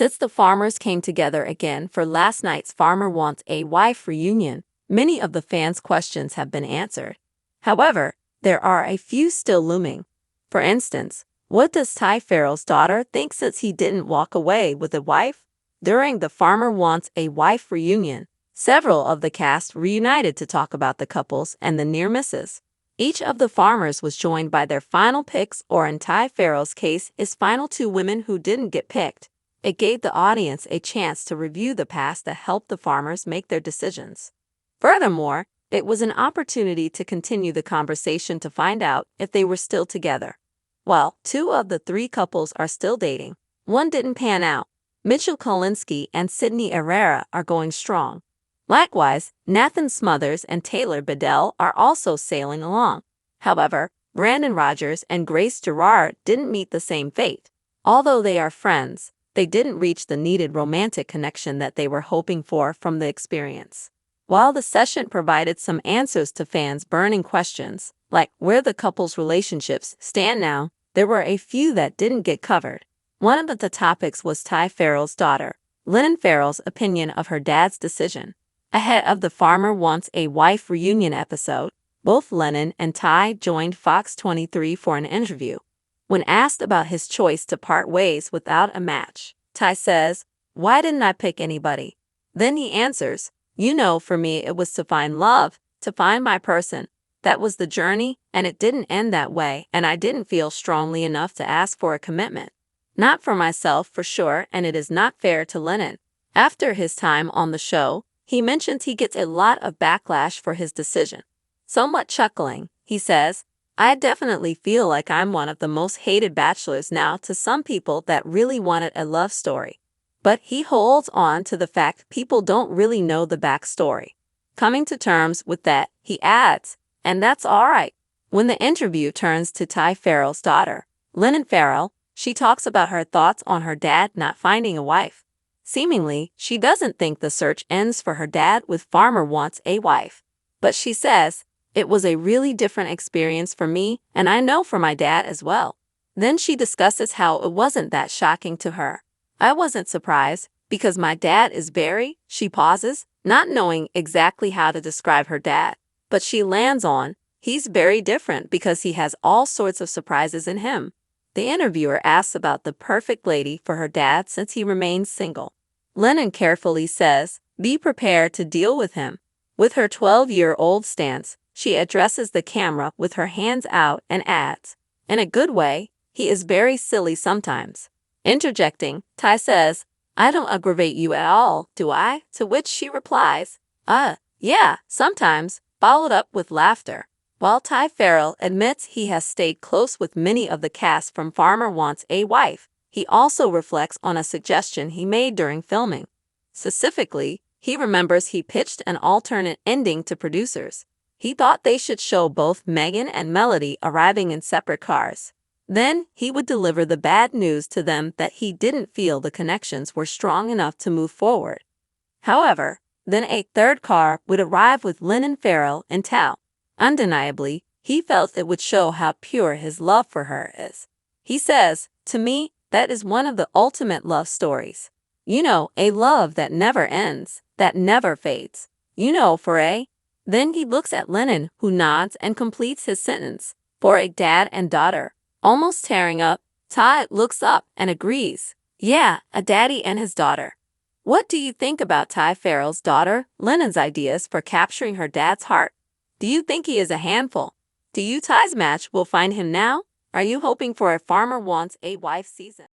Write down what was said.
Since the farmers came together again for last night's Farmer Wants a Wife reunion, many of the fans' questions have been answered. However, there are a few still looming. For instance, what does Ty Ferrell's daughter think since he didn't walk away with a wife? During the Farmer Wants a Wife reunion, several of the cast reunited to talk about the couples and the near misses. Each of the farmers was joined by their final picks, or in Ty Ferrell's case, his final two women who didn't get picked. It gave the audience a chance to review the past that helped the farmers make their decisions. Furthermore, it was an opportunity to continue the conversation to find out if they were still together. While two of the three couples are still dating, one didn't pan out. Mitchell Kolinsky and Sydney Herrera are going strong. Likewise, Nathan Smothers and Taylor Bedell are also sailing along. However, Brandon Rogers and Grace Gerard didn't meet the same fate. Although they are friends, they didn't reach the needed romantic connection that they were hoping for from the experience. While the session provided some answers to fans' burning questions, like where the couple's relationships stand now, there were a few that didn't get covered. One of the topics was Ty Ferrell's daughter, Lennon Ferrell's opinion of her dad's decision. Ahead of the Farmer Wants a Wife reunion episode, both Lennon and Ty joined Fox 23 for an interview. When asked about his choice to part ways without a match, Ty says, "Why didn't I pick anybody?" Then he answers, "You know, for me it was to find love, to find my person. That was the journey, and it didn't end that way, and I didn't feel strongly enough to ask for a commitment. Not for myself, for sure, and it is not fair to Lennon." After his time on the show, he mentions he gets a lot of backlash for his decision. Somewhat chuckling, he says, "I definitely feel like I'm one of the most hated bachelors now to some people that really wanted a love story." But he holds on to the fact people don't really know the backstory. Coming to terms with that, he adds, "And that's all right." When the interview turns to Ty Ferrell's daughter, Lennon Ferrell, she talks about her thoughts on her dad not finding a wife. Seemingly, she doesn't think the search ends for her dad with Farmer Wants a Wife. But she says, "It was a really different experience for me, and I know for my dad as well." Then she discusses how it wasn't that shocking to her. "I wasn't surprised, because my dad is very," she pauses, not knowing exactly how to describe her dad. But she lands on, "He's very different because he has all sorts of surprises in him." The interviewer asks about the perfect lady for her dad since he remains single. Lennon carefully says, "Be prepared to deal with him." With her 12-year-old stance, she addresses the camera with her hands out and adds, "In a good way, he is very silly sometimes." Interjecting, Ty says, "I don't aggravate you at all, do I?" To which she replies, Yeah, sometimes," followed up with laughter. While Ty Ferrell admits he has stayed close with many of the cast from Farmer Wants a Wife, he also reflects on a suggestion he made during filming. Specifically, he remembers he pitched an alternate ending to producers. He thought they should show both Megan and Melody arriving in separate cars. Then he would deliver the bad news to them that he didn't feel the connections were strong enough to move forward. However, then a third car would arrive with Lennon Ferrell and Tal. Undeniably, he felt it would show how pure his love for her is. He says, "To me, that is one of the ultimate love stories. You know, a love that never ends, that never fades. You know, for a..." Then he looks at Lennon, who nods and completes his sentence, "For a dad and daughter." Almost tearing up, Ty looks up and agrees, "Yeah, a daddy and his daughter." What do you think about Ty Ferrell's daughter, Lennon's ideas for capturing her dad's heart? Do you think he is a handful? Do you Ty's match will find him now? Are you hoping for a Farmer Wants a Wife season?